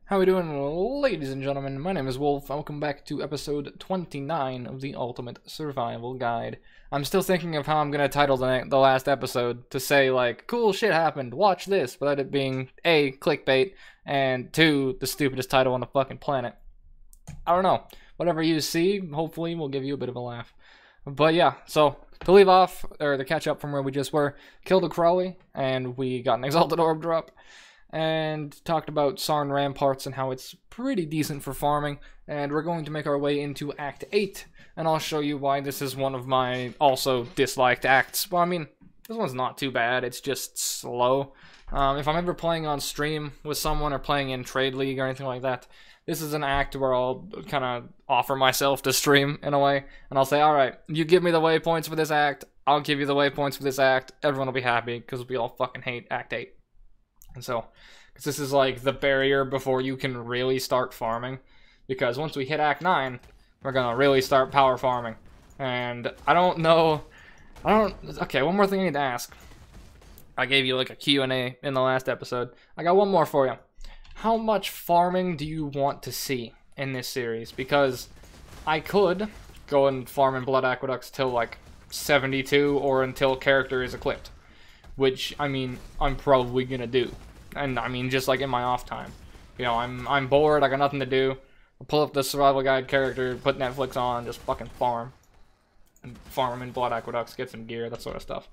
How we doing, ladies and gentlemen? My name is Wolf. Welcome back to episode 29 of the Ultimate Survival Guide. I'm still thinking of how I'm gonna title the last episode to say, like, cool shit happened, watch this, without it being A, clickbait, and 2, the stupidest title on the fucking planet. I don't know. Whatever you see, hopefully will give you a bit of a laugh. But yeah, so to leave off, or to catch up from where we just were, killed a Crawley, and we got an Exalted Orb drop. And talked about Sarn Ramparts and how it's pretty decent for farming, and we're going to make our way into Act 8, and I'll show you why this is one of my also disliked acts. Well, I mean, this one's not too bad, it's just slow. If I'm ever playing on stream with someone or playing in Trade League or anything like that, this is an act where I'll kind of offer myself to stream in a way, and I'll say, alright, you give me the waypoints for this act, I'll give you the waypoints for this act, everyone will be happy, because we all fucking hate Act 8. And so, because this is like the barrier before you can really start farming. Because once we hit Act 9, we're gonna really start power farming. And I don't know, okay, one more thing I need to ask. I gave you like a Q&A in the last episode. I got one more for you. How much farming do you want to see in this series? Because I could go and farm in Blood Aqueducts till like 72 or until character is equipped. Which, I mean, I'm probably gonna do. And, I mean, just like in my off time. You know, I'm bored, I got nothing to do. I'll pull up the survival guide character, put Netflix on, just fucking farm. And farm in Blood Aqueducts, get some gear, that sort of stuff.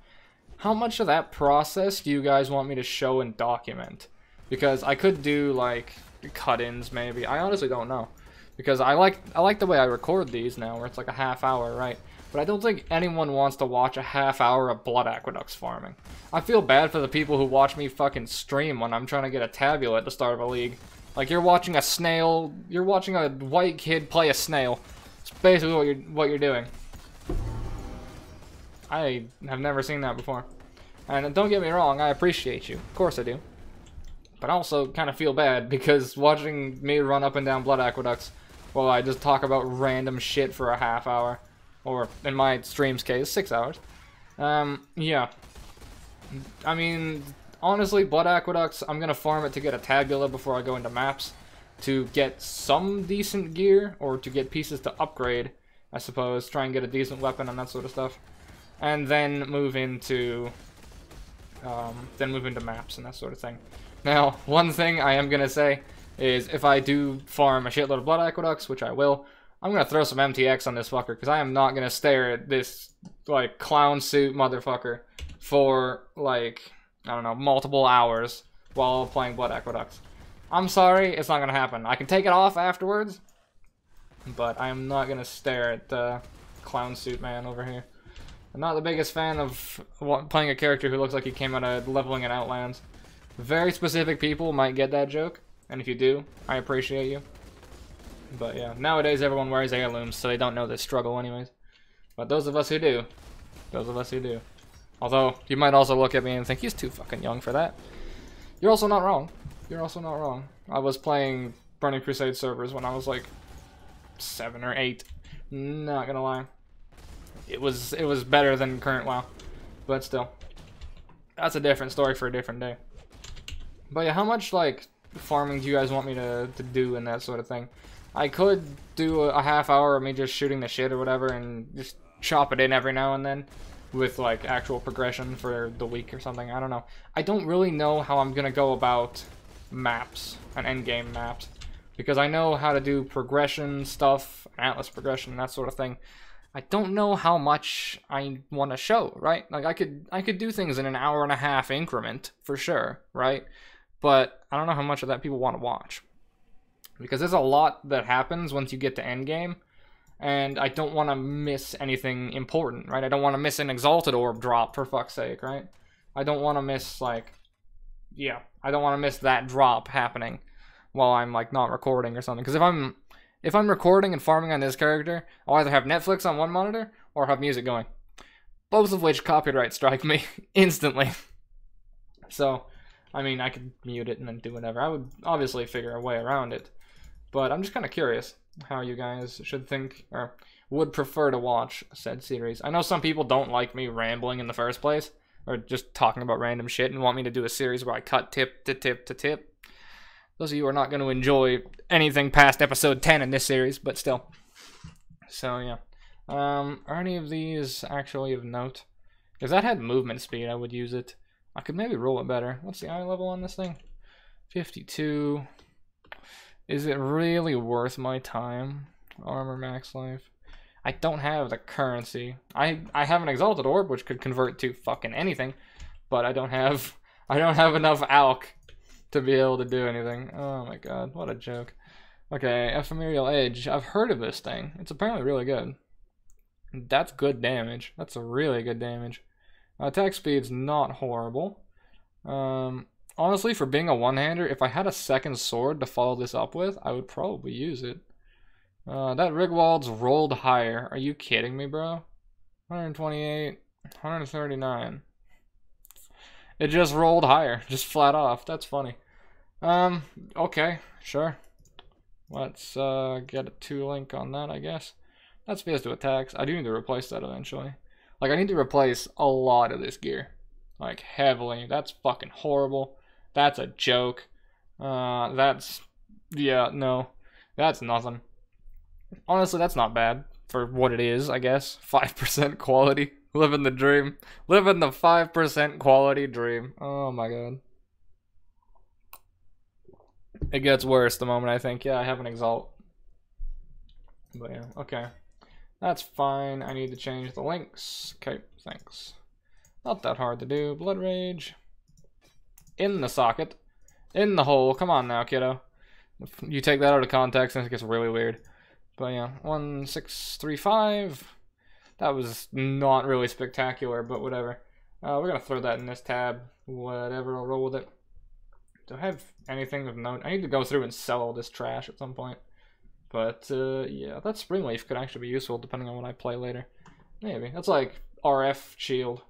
How much of that process do you guys want me to show and document? Because I could do, like, cut-ins, maybe. I honestly don't know. Because I like the way I record these now, where it's like a half hour, right? But I don't think anyone wants to watch a half hour of Blood Aqueducts farming. I feel bad for the people who watch me fucking stream when I'm trying to get a tabula at the start of a league. Like, you're watching a snail, you're watching a white kid play a snail. It's basically what you're doing. I have never seen that before. And don't get me wrong, I appreciate you. Of course I do. But I also kind of feel bad because watching me run up and down Blood Aqueducts while I just talk about random shit for a half hour. Or, in my stream's case, 6 hours. Yeah. I mean, honestly, Blood Aqueducts, I'm gonna farm it to get a tabula before I go into maps. To get some decent gear, or to get pieces to upgrade, I suppose. Try and get a decent weapon and that sort of stuff. And then move into... maps and that sort of thing. Now, one thing I am gonna say is if I do farm a shitload of Blood Aqueducts, which I will, I'm gonna throw some MTX on this fucker, because I am not gonna stare at this, like, clown suit motherfucker for, like, I don't know, multiple hours while playing Blood Aqueducts. I'm sorry, it's not gonna happen. I can take it off afterwards, but I am not gonna stare at the clown suit man over here. I'm not the biggest fan of playing a character who looks like he came out of leveling in Outlands. Very specific people might get that joke, and if you do, I appreciate you. But yeah, nowadays everyone wears heirlooms, so they don't know this struggle anyways. But those of us who do, Although, you might also look at me and think, he's too fucking young for that. You're also not wrong. You're also not wrong. I was playing Burning Crusade servers when I was like 7 or 8. Not gonna lie. It was better than current WoW. But still. That's a different story for a different day. But yeah, how much, like, farming do you guys want me to do and that sort of thing? I could do a half hour of me just shooting the shit or whatever and just chop it in every now and then with, like, actual progression for the week or something. I don't know. I don't really know how I'm gonna go about maps and endgame maps because I know how to do progression stuff, Atlas progression, that sort of thing. I don't know how much I want to show, right? Like, I could do things in an hour and a half increment for sure, right? But I don't know how much of that people want to watch. Because there's a lot that happens once you get to endgame, and I don't want to miss anything important, right? I don't want to miss an Exalted Orb drop, for fuck's sake, right? I don't want to miss, like, yeah, I don't want to miss that drop happening while I'm, like, not recording or something. Because if I'm recording and farming on this character, I'll either have Netflix on one monitor, or have music going. Both of which copyright strike me instantly. So, I mean, I could mute it and then do whatever. I would obviously figure a way around it. But I'm just kind of curious how you guys should think, or would prefer to watch said series. I know some people don't like me rambling in the first place, or just talking about random shit and want me to do a series where I cut tip to tip to tip. Those of you are not going to enjoy anything past episode 10 in this series, but still. So, yeah. Are any of these actually of note? If that had movement speed, I would use it. I could maybe roll it better. What's the eye level on this thing? 52. Is it really worth my time? Armor max life. I don't have the currency. I have an exalted orb which could convert to fucking anything, but I don't have enough alch to be able to do anything. Oh my god, what a joke. Okay, ephemeral edge. I've heard of this thing. It's apparently really good. That's good damage. That's a really good damage. Attack speed's not horrible. Honestly, for being a one-hander, if I had a second sword to follow this up with, I would probably use it. That Rigwald's rolled higher. Are you kidding me, bro? 128, 139. It just rolled higher, just flat off. That's funny. Okay, sure. Let's get a 2-link on that, I guess. That's space to attacks. I do need to replace that eventually. Like, I need to replace a lot of this gear. Like, heavily. That's fucking horrible. That's a joke. Yeah, no. That's nothing. Honestly, that's not bad for what it is, I guess. 5% quality. Living the dream. Living the 5% quality dream. Oh my god. It gets worse the moment I think, yeah, I have an exalt. But yeah, okay. That's fine. I need to change the links. Okay, thanks. Not that hard to do. Blood Rage. In the socket. In the hole. Come on now, kiddo. You take that out of context and it gets really weird. But yeah, 1635. That was not really spectacular, but whatever. We're gonna throw that in this tab. Whatever, I'll roll with it. Do I have anything of note? I need to go through and sell all this trash at some point. But yeah, that Spring Leaf could actually be useful depending on what I play later. Maybe. That's like RF shield.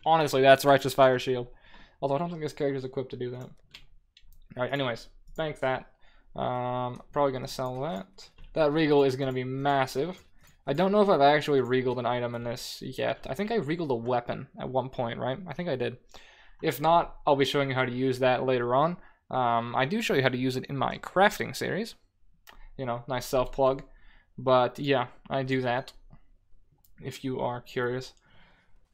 Honestly, that's Righteous Fire shield. Although I don't think this character's equipped to do that. Alright, anyways, bank that. Probably gonna sell that. That Regal is gonna be massive. I don't know if I've actually regaled an item in this yet. I think I regaled a weapon at one point, right? I think I did. If not, I'll be showing you how to use that later on. I do show you how to use it in my crafting series. You know, nice self-plug. But yeah, I do that, if you are curious.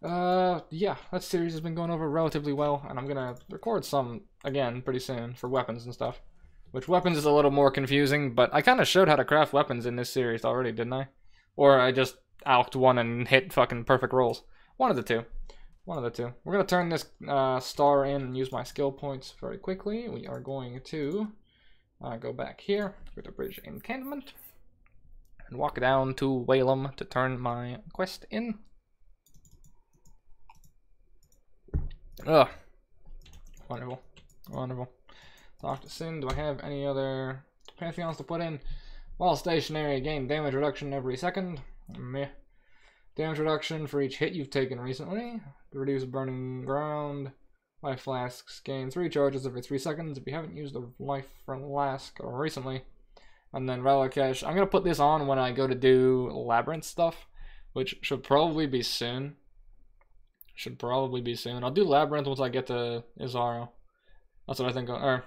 Yeah, that series has been going over relatively well, and I'm gonna record some, again, pretty soon, for weapons and stuff. Which weapons is a little more confusing, but I kind of showed how to craft weapons in this series already, didn't I? Or I just alched one and hit fucking perfect rolls. One of the two. One of the two. We're going to turn this star in and use my skill points very quickly. We are going to go back here with the bridge encampment and walk down to Whalem to turn my quest in. Ugh. Wonderful. Wonderful. Talk to Sin. Do I have any other pantheons to put in? While stationary, gain damage reduction every second. Meh. Damage reduction for each hit you've taken recently. Reduce burning ground. Life flasks gain 3 charges every 3 seconds if you haven't used a life flask recently. And then Relicash. I'm going to put this on when I go to do Labyrinth stuff, which should probably be soon. Should probably be soon. I'll do Labyrinth once I get to Izaro. That's what I think. Or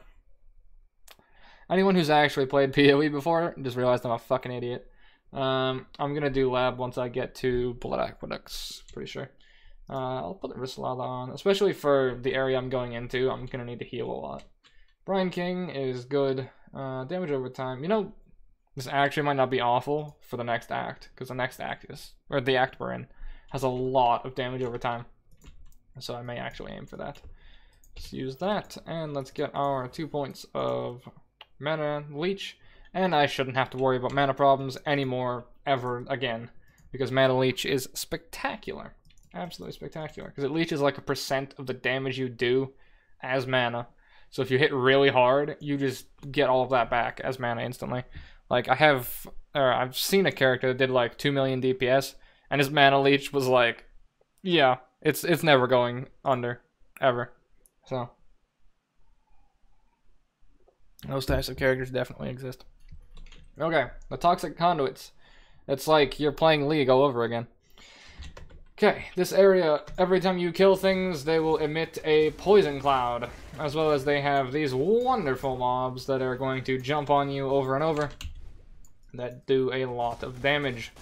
anyone who's actually played PoE before just realized I'm a fucking idiot. I'm gonna do Lab once I get to Blood Aqueducts, pretty sure. I'll put the Risalada on, especially for the area I'm going into. I'm gonna need to heal a lot. Brian King is good. Damage over time. You know, this actually might not be awful for the next act, because the next act is, or the act we're in, has a lot of damage over time. So I may actually aim for that. Let's use that, and let's get our 2 points of mana leech. And I shouldn't have to worry about mana problems anymore, ever again. Because mana leech is spectacular. Absolutely spectacular. Because it leeches like a % of the damage you do as mana. So if you hit really hard, you just get all of that back as mana instantly. Like I've seen a character that did like 2 million DPS, and his mana leech was like, yeah, it's never going under, ever. So those types of characters definitely exist. Okay, the Toxic Conduits. It's like you're playing League all over again. Okay, this area, every time you kill things, they will emit a poison cloud, as well as they have these wonderful mobs that are going to jump on you over and over that do a lot of damage.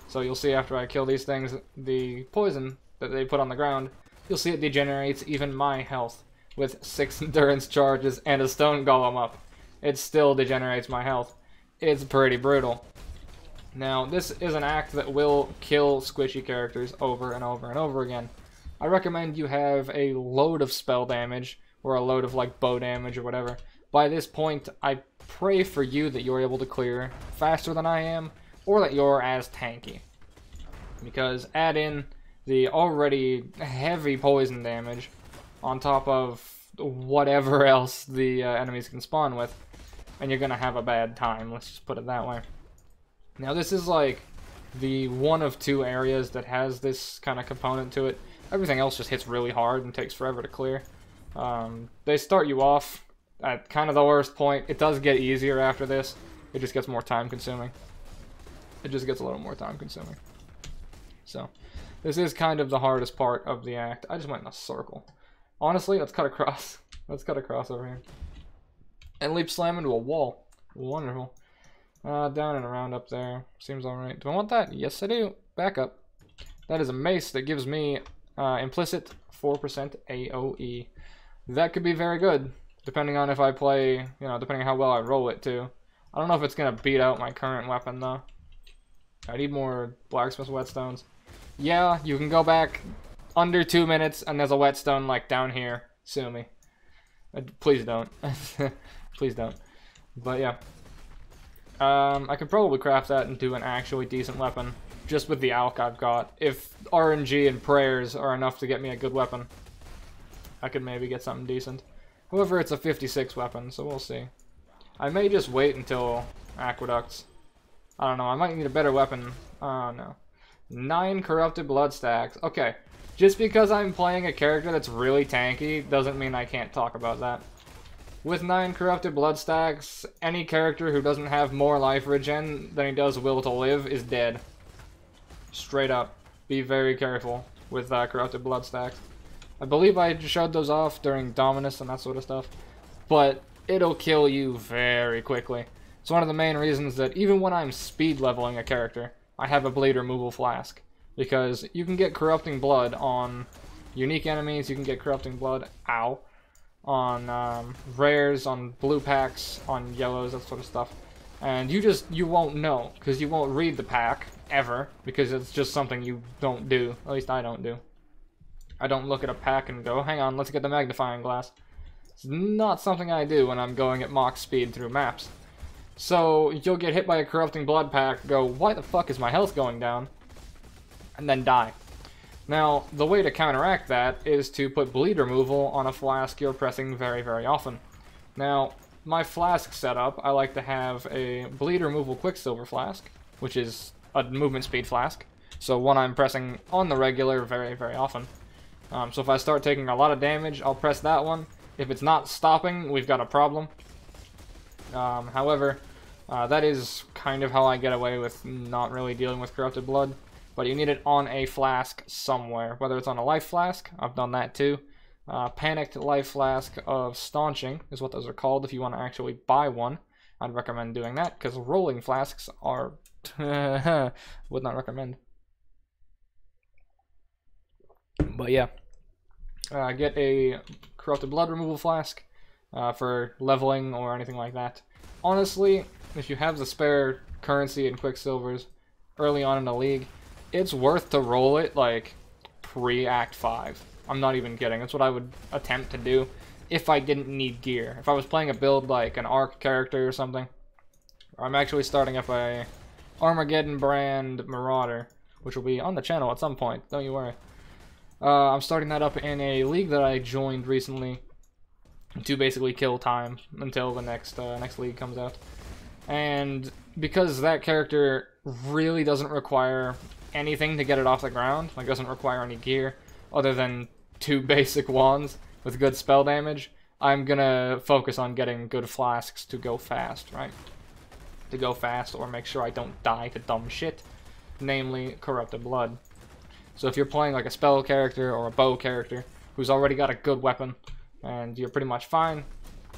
So you'll see after I kill these things, the poison that they put on the ground, you'll see it degenerates even my health. With 6 endurance charges and a stone golem up, it still degenerates my health. It's pretty brutal. Now, this is an act that will kill squishy characters over and over and over again. I recommend you have a load of spell damage, or a load of like bow damage or whatever. By this point, I pray for you that you're able to clear faster than I am, or that you're as tanky. Because add in the already heavy poison damage on top of whatever else the enemies can spawn with, and you're gonna have a bad time, let's just put it that way. Now this is like the one of 2 areas that has this kind of component to it. Everything else just hits really hard and takes forever to clear. They start you off at kind of the worst point. It does get easier after this. It just gets more time consuming. It just gets a little more time consuming. So, this is kind of the hardest part of the act. I just went in a circle. Honestly, let's cut across. Let's cut across over here. And leap slam into a wall. Wonderful. Down and around up there. Seems alright. Do I want that? Yes, I do. Back up. That is a mace that gives me implicit 4% AoE. That could be very good, depending on if I play, you know, depending on how well I roll it, too. I don't know if it's going to beat out my current weapon, though. I need more blacksmith whetstones. Yeah, you can go back under 2 minutes, and there's a whetstone, like, down here. Sue me. Please don't. Please don't. But, yeah. I could probably craft that into an actually decent weapon, just with the alch I've got. If RNG and prayers are enough to get me a good weapon, I could maybe get something decent. However, it's a 56 weapon, so we'll see. I may just wait until aqueducts. I don't know, I might need a better weapon. Oh, no. 9 corrupted blood stacks. Okay, just because I'm playing a character that's really tanky doesn't mean I can't talk about that. With 9 corrupted blood stacks, any character who doesn't have more life regen than he does will to live is dead. Straight up. Be very careful with corrupted blood stacks. I believe I showed those off during Dominus and that sort of stuff, but it'll kill you very quickly. It's one of the main reasons that even when I'm speed leveling a character, I have a bleed removal flask, because you can get corrupting blood on unique enemies, you can get corrupting blood, ow, on rares, on blue packs, on yellows, that sort of stuff. And you won't know, because you won't read the pack, ever, because it's just something you don't do. At least I don't do. I don't look at a pack and go, hang on, let's get the magnifying glass. It's not something I do when I'm going at Mach speed through maps. So, you'll get hit by a corrupting blood pack, go, why the fuck is my health going down? And then die. Now, the way to counteract that is to put bleed removal on a flask you're pressing very, very often. Now, my flask setup, I like to have a bleed removal quicksilver flask, which is a movement speed flask. So one I'm pressing on the regular very, very often. So if I start taking a lot of damage, I'll press that one. If it's not stopping, we've got a problem. However, that is kind of how I get away with not really dealing with corrupted blood. But you need it on a flask somewhere, whether it's on a life flask, I've done that too. Panicked life flask of staunching is what those are called if you want to actually buy one. I'd recommend doing that, because rolling flasks are... would not recommend. But yeah, get a corrupted blood removal flask for leveling or anything like that. Honestly, if you have the spare currency and quicksilvers early on in the league, it's worth to roll it like pre-Act 5. I'm not even kidding. That's what I would attempt to do if I didn't need gear. If I was playing a build like an Arc character or something. I'm actually starting up a Armageddon brand Marauder, which will be on the channel at some point, don't you worry. I'm starting that up in a league that I joined recently to basically kill time until the next league comes out. And because that character really doesn't require anything to get it off the ground, like doesn't require any gear other than 2 basic wands with good spell damage, I'm gonna focus on getting good flasks to go fast, right? To go fast or make sure I don't die to dumb shit, namely corrupted blood. So if you're playing like a spell character or a bow character who's already got a good weapon and you're pretty much fine,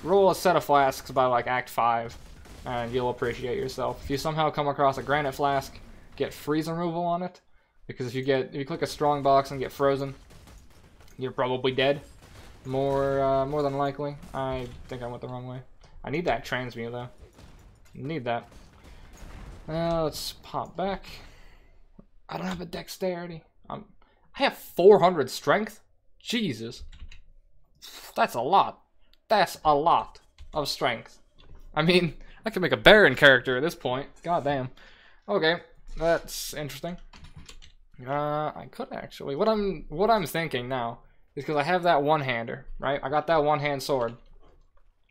roll a set of flasks by like Act 5 and you'll appreciate yourself. If you somehow come across a granite flask, get freeze removal on it, because if you click a strong box and get frozen, you're probably dead. More than likely. I think I went the wrong way. I need that transmute though. Need that. Let's pop back. I don't have a dexterity. I have 400 strength? Jesus. That's a lot. That's a lot of strength. I mean, I could make a Baron character at this point. God damn. Okay, that's interesting. I could actually. What I'm thinking now is, because I have that one-hander, right? I got that one-hand sword.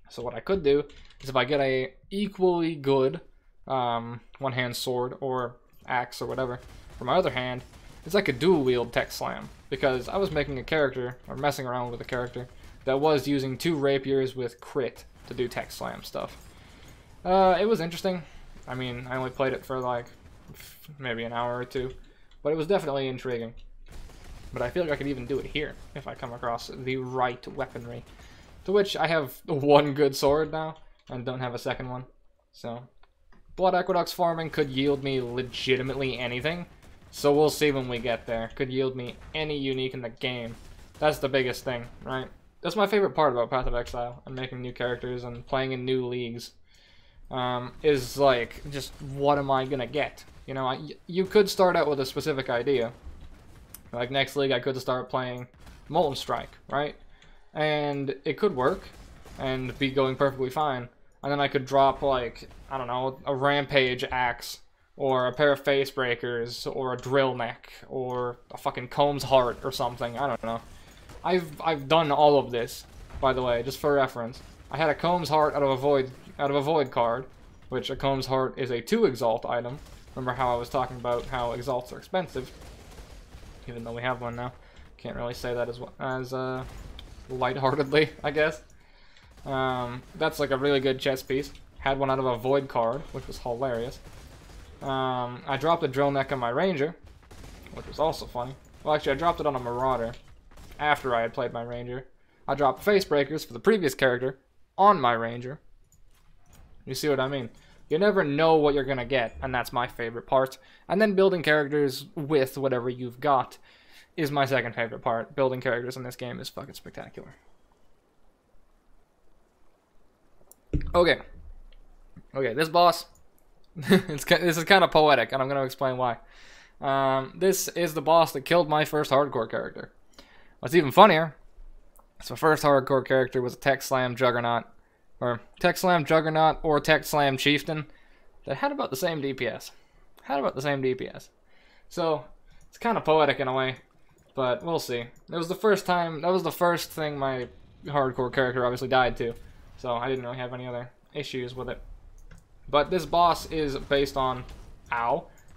So what I could do is, if I get a equally good one-hand sword or axe or whatever for my other hand, it's like a dual-wield tech slam. Because I was making a character, or messing around with a character, that was using 2 rapiers with crit to do tech slam stuff. It was interesting. I mean, I only played it for like maybe an hour or 2, but it was definitely intriguing. But I feel like I could even do it here if I come across the right weaponry. To which I have 1 good sword now and don't have a second one. So Blood Aqueducts farming could yield me legitimately anything. So we'll see when we get there. Could yield me any unique in the game. That's the biggest thing, right? That's my favorite part about Path of Exile and making new characters and playing in new leagues. Is like, just what am I gonna get? You know, you could start out with a specific idea. Like next league I could start playing Molten Strike, right? And it could work and be going perfectly fine. And then I could drop like, I don't know, a Rampage axe, or a pair of Face Breakers, or a Drill Neck, or a fucking Comb's Heart or something. I don't know. I've done all of this, by the way, just for reference. I had a Comb's Heart out of a Void card, which a Comb's Heart is a 2 Exalt item. Remember how I was talking about how Exalts are expensive, even though we have one now. Can't really say that as lightheartedly, I guess. That's like a really good chest piece. Had one out of a Void card, which was hilarious. I dropped a Drill Neck on my Ranger, which was also funny. Well, actually, I dropped it on a Marauder after I had played my Ranger. I dropped Face Breakers for the previous character on my Ranger. You see what I mean? You never know what you're gonna get, and that's my favorite part. And then building characters with whatever you've got is my second favorite part. Building characters in this game is fucking spectacular. Okay. Okay, this boss, this is kind of poetic, and I'm going to explain why. This is the boss that killed my first hardcore character. What's even funnier, is my first hardcore character was a Tech Slam Juggernaut, or Tech Slam Juggernaut, or Tech Slam Chieftain, that had about the same DPS. So, it's kind of poetic in a way, but we'll see. That was the first thing my hardcore character obviously died to, so I didn't really have any other issues with it. But this boss is based on,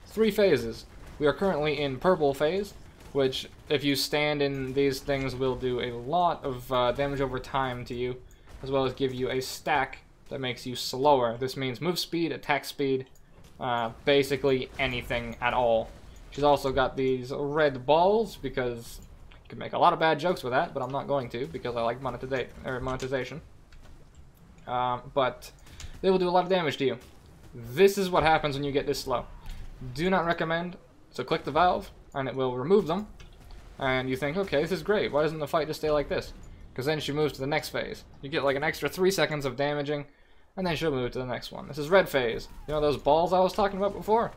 3 phases. We are currently in purple phase, which, if you stand in these things, will do a lot of damage over time to you, as well as give you a stack that makes you slower. This means move speed, attack speed, basically anything at all. She's also got these red balls, because you can make a lot of bad jokes with that, but I'm not going to, because I like monetization. But they will do a lot of damage to you. This is what happens when you get this slow. Do not recommend. So click the valve, and it will remove them. And you think, okay, this is great. Why doesn't the fight just stay like this? Because then she moves to the next phase. You get like an extra 3 seconds of damaging, and then she'll move to the next one. This is red phase. You know those balls I was talking about before?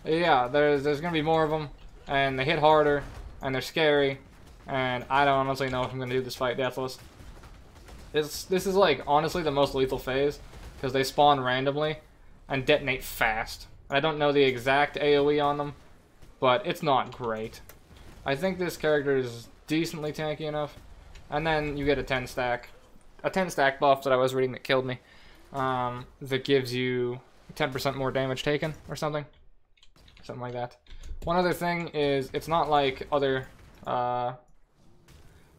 Yeah, there's going to be more of them, and they hit harder, and they're scary, and I don't honestly know if I'm going to do this fight deathless. This is like honestly the most lethal phase, because they spawn randomly and detonate fast. I don't know the exact AoE on them, but it's not great. I think this character is decently tanky enough. And then you get a 10 stack buff that I was reading that killed me, that gives you 10% more damage taken or something like that. One other thing is, it's not like other,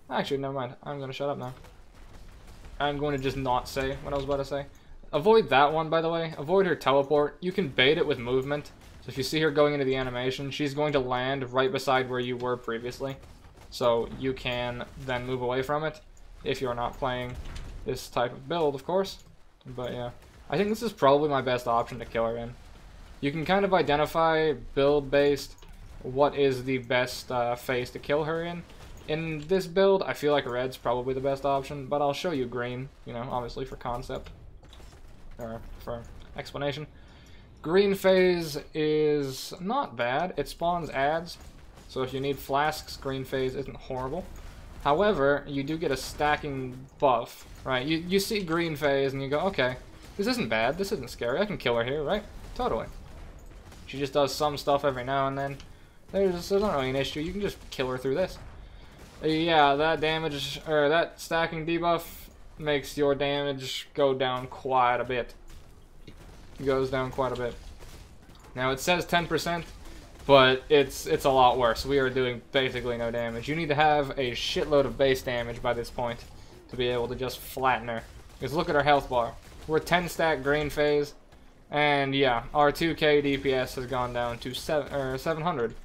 actually never mind, I'm going to shut up now. I'm going to just not say what I was about to say. Avoid that one, by the way. Avoid her teleport. You can bait it with movement. So So if you see her going into the animation, she's going to land right beside where you were previously. So you can then move away from it if you're not playing this type of build, of course. But yeah, I think this is probably my best option to kill her in. You can kind of identify build-based what is the best phase to kill her in. In this build, I feel like red's probably the best option, but I'll show you green, you know, obviously for concept, or for explanation. Green phase is not bad. It spawns adds, so if you need flasks, green phase isn't horrible. However, you do get a stacking buff, right? You see green phase and you go, okay, this isn't bad, this isn't scary, I can kill her here, right? Totally. She just does some stuff every now and then. There's not really an issue, you can just kill her through this. Yeah, that damage, or that stacking debuff makes your damage go down quite a bit. It goes down quite a bit. Now it says 10%, but it's a lot worse. We are doing basically no damage. You need to have a shitload of base damage by this point to be able to just flatten her. Because look at her health bar. We're 10 stack green phase, and yeah, our 2k DPS has gone down to 700.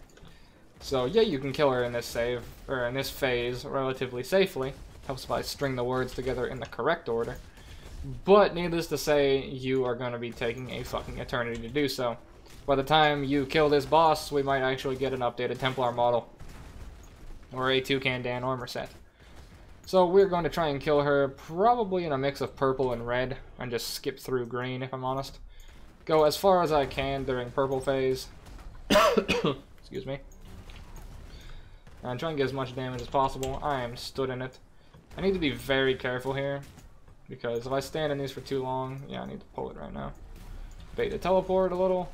So yeah, you can kill her in this save, or in this phase, relatively safely. Helps if I string the words together in the correct order. But needless to say, you are going to be taking a fucking eternity to do so. By the time you kill this boss, we might actually get an updated Templar model. Or a Toucan Dan armor set. So we're going to try and kill her probably in a mix of purple and red, and just skip through green if I'm honest. Go as far as I can during purple phase. Excuse me. And try and get as much damage as possible. I am stood in it. I need to be very careful here, because if I stand in these for too long, yeah, I need to pull it right now. Bait the teleport a little,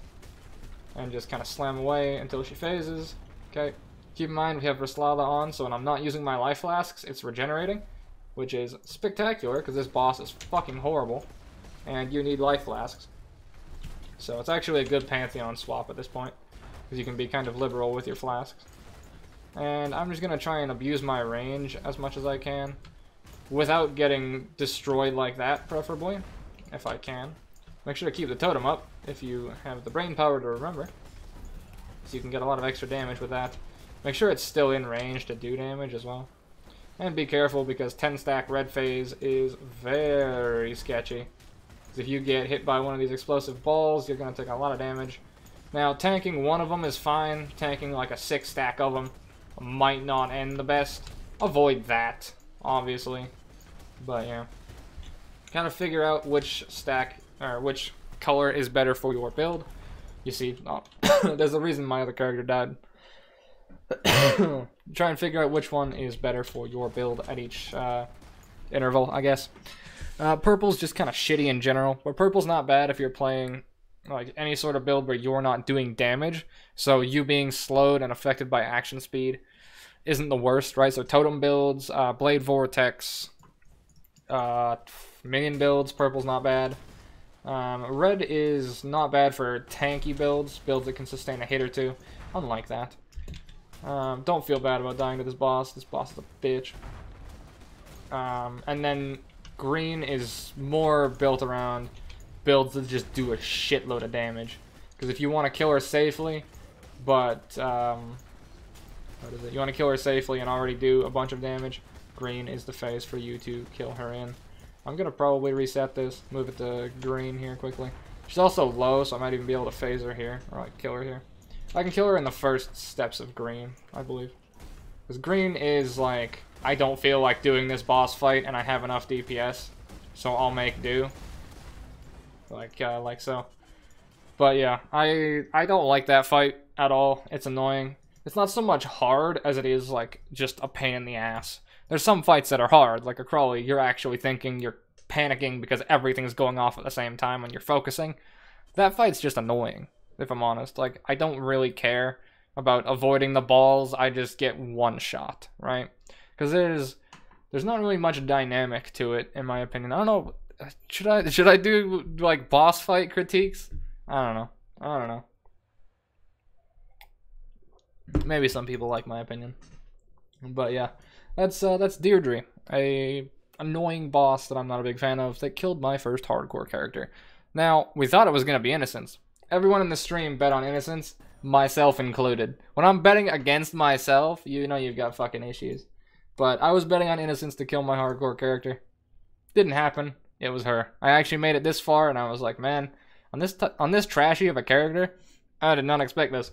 and just kind of slam away until she phases. Okay. Keep in mind we have Raslala on, so when I'm not using my life flasks, it's regenerating, which is spectacular, because this boss is fucking horrible, and you need life flasks. So it's actually a good Pantheon swap at this point, because you can be kind of liberal with your flasks. And I'm just going to try and abuse my range as much as I can, without getting destroyed like that, preferably, if I can. Make sure to keep the totem up, if you have the brain power to remember, so you can get a lot of extra damage with that. Make sure it's still in range to do damage as well. And be careful, because 10 stack red phase is very sketchy. Because if you get hit by one of these explosive balls, you're going to take a lot of damage. Now, tanking one of them is fine. Tanking like a 6 stack of them might not end the best. Avoid that, obviously. But yeah, kind of figure out which stack, or which color is better for your build. You see, oh, there's a reason my other character died. Try and figure out which one is better for your build at each interval, I guess. Purple's just kind of shitty in general, but purple's not bad if you're playing like any sort of build where you're not doing damage. So you being slowed and affected by action speed isn't the worst, right? So totem builds, blade vortex, minion builds, purple's not bad. Red is not bad for tanky builds that can sustain a hit or two. Unlike that. Don't feel bad about dying to this boss. This boss is a bitch. And then green is more built around builds that just do a shitload of damage. Because if you want to kill her safely, but what is it? You want to kill her safely and already do a bunch of damage, green is the phase for you to kill her in. I'm gonna probably reset this, move it to green here quickly. She's also low, so I might even be able to phase her here, or like kill her here. I can kill her in the first steps of green, I believe. Because green is like, I don't feel like doing this boss fight and I have enough DPS, so I'll make do. Like so. But yeah, I don't like that fight at all. It's annoying. It's not so much hard as it is like just a pain in the ass. There's some fights that are hard, like a Crawley, you're actually thinking, you're panicking because everything's going off at the same time when you're focusing. That fight's just annoying, if I'm honest. Like, I don't really care about avoiding the balls, I just get one shot, right? Because there's not really much dynamic to it, in my opinion. I don't know, should I do, like, boss fight critiques? I don't know. Maybe some people like my opinion. But yeah, that's Deodre, a annoying boss that I'm not a big fan of that killed my first hardcore character. Now, we thought it was going to be Innocence. everyone in the stream bet on Innocence, myself included. When I'm betting against myself, you know you've got fucking issues. But I was betting on Innocence to kill my hardcore character. Didn't happen. It was her. I actually made it this far, and I was like, man, on this trashy of a character, I did not expect this.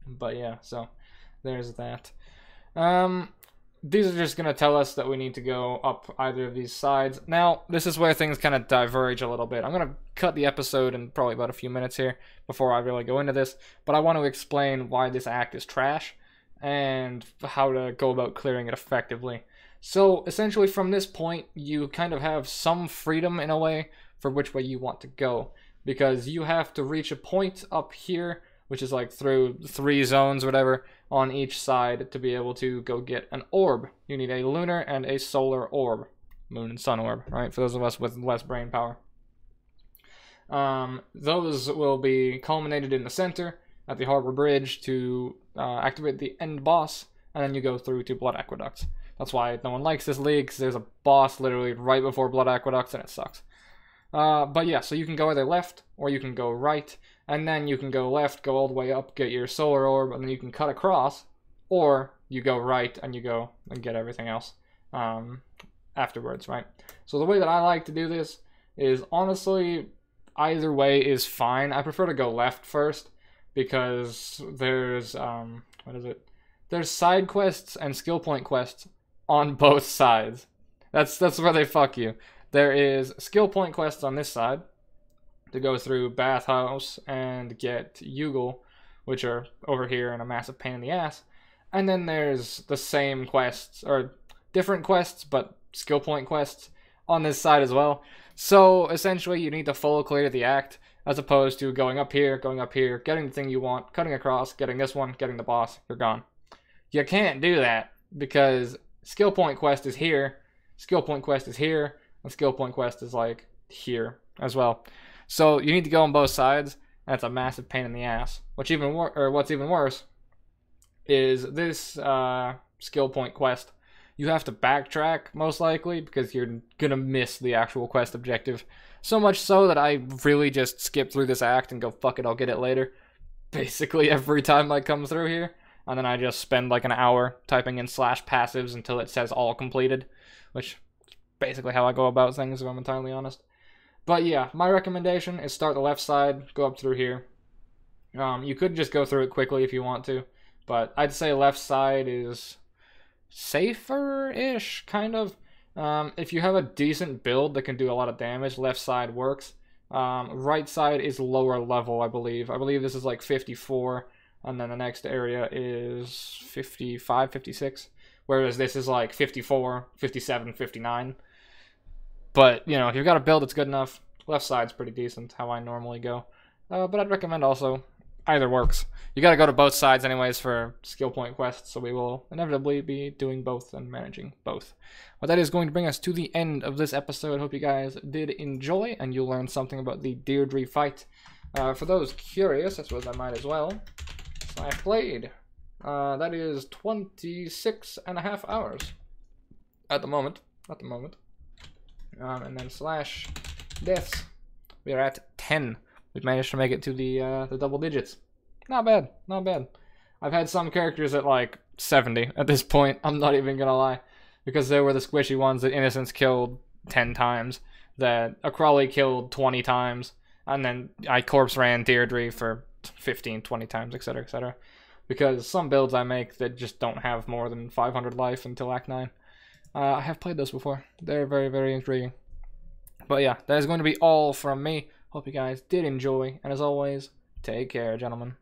But yeah, so there's that. These are just going to tell us that we need to go up either of these sides. Now, this is where things kind of diverge a little bit. I'm going to cut the episode in probably about a few minutes here before I really go into this, but I want to explain why this act is trash and how to go about clearing it effectively. So, essentially from this point, you kind of have some freedom in a way for which way you want to go, because you have to reach a point up here, which is like through 3 zones or whatever, on each side to be able to go get an orb. You need a lunar and a solar orb. Moon and sun orb, right? For those of us with less brain power. Those will be culminated in the center at the harbor bridge to activate the end boss, and then you go through to Blood Aqueducts. That's why no one likes this league, because there's a boss literally right before Blood Aqueducts, and it sucks. But yeah, so you can go either left, or you can go right, and then you can go left, go all the way up, get your solar orb, and then you can cut across, or you go right and you go and get everything else afterwards, right? So the way that I like to do this is, honestly, either way is fine. I prefer to go left first, because there's, there's side quests and skill point quests on both sides. That's where they fuck you. There is skill point quests on this side, to go through Bathhouse and get Yugal, which are over here and a massive pain in the ass. And then there's the same quests, or different quests, but skill point quests on this side as well. So essentially you need to full clear the act, as opposed to going up here, getting the thing you want, cutting across, getting this one, getting the boss, you're gone. You can't do that, because skill point quest is here, skill point quest is here, and skill point quest is like here as well. So you need to go on both sides. That's a massive pain in the ass. What's even worse is this skill point quest. You have to backtrack, most likely, because you're gonna miss the actual quest objective. So much so that I really just skip through this act and go, fuck it, I'll get it later. Basically every time I come through here. And then I just spend like an hour typing in /passives until it says all completed. Which is basically how I go about things, if I'm entirely honest. But yeah, my recommendation is start the left side, go up through here. You could just go through it quickly if you want to, but I'd say left side is safer-ish, kind of. If you have a decent build that can do a lot of damage, left side works. Right side is lower level, I believe. I believe this is like 54, and then the next area is 55, 56, whereas this is like 54, 57, 59. But, you know, if you've got a build that's good enough, left side's pretty decent, how I normally go. But I'd recommend also, either works. You gotta go to both sides anyways for skill point quests, so we will inevitably be doing both and managing both. Well, that is going to bring us to the end of this episode. Hope you guys did enjoy, and you learned something about the Deodre fight. For those curious, I suppose I might as well. So I played. That is 26.5 hours. At the moment. And then /deaths, we are at 10. We've managed to make it to the double digits. Not bad, not bad. I've had some characters at like 70 at this point, I'm not even gonna lie. Because there were the squishy ones that Innocence killed 10 times, that Akrawli killed 20 times, and then I corpse ran Deodre for 15, 20 times, etc, etc. Because some builds I make that just don't have more than 500 life until Act 9. I have played those before. They're very, very intriguing. But yeah, that is going to be all from me. Hope you guys did enjoy. And as always, take care, gentlemen.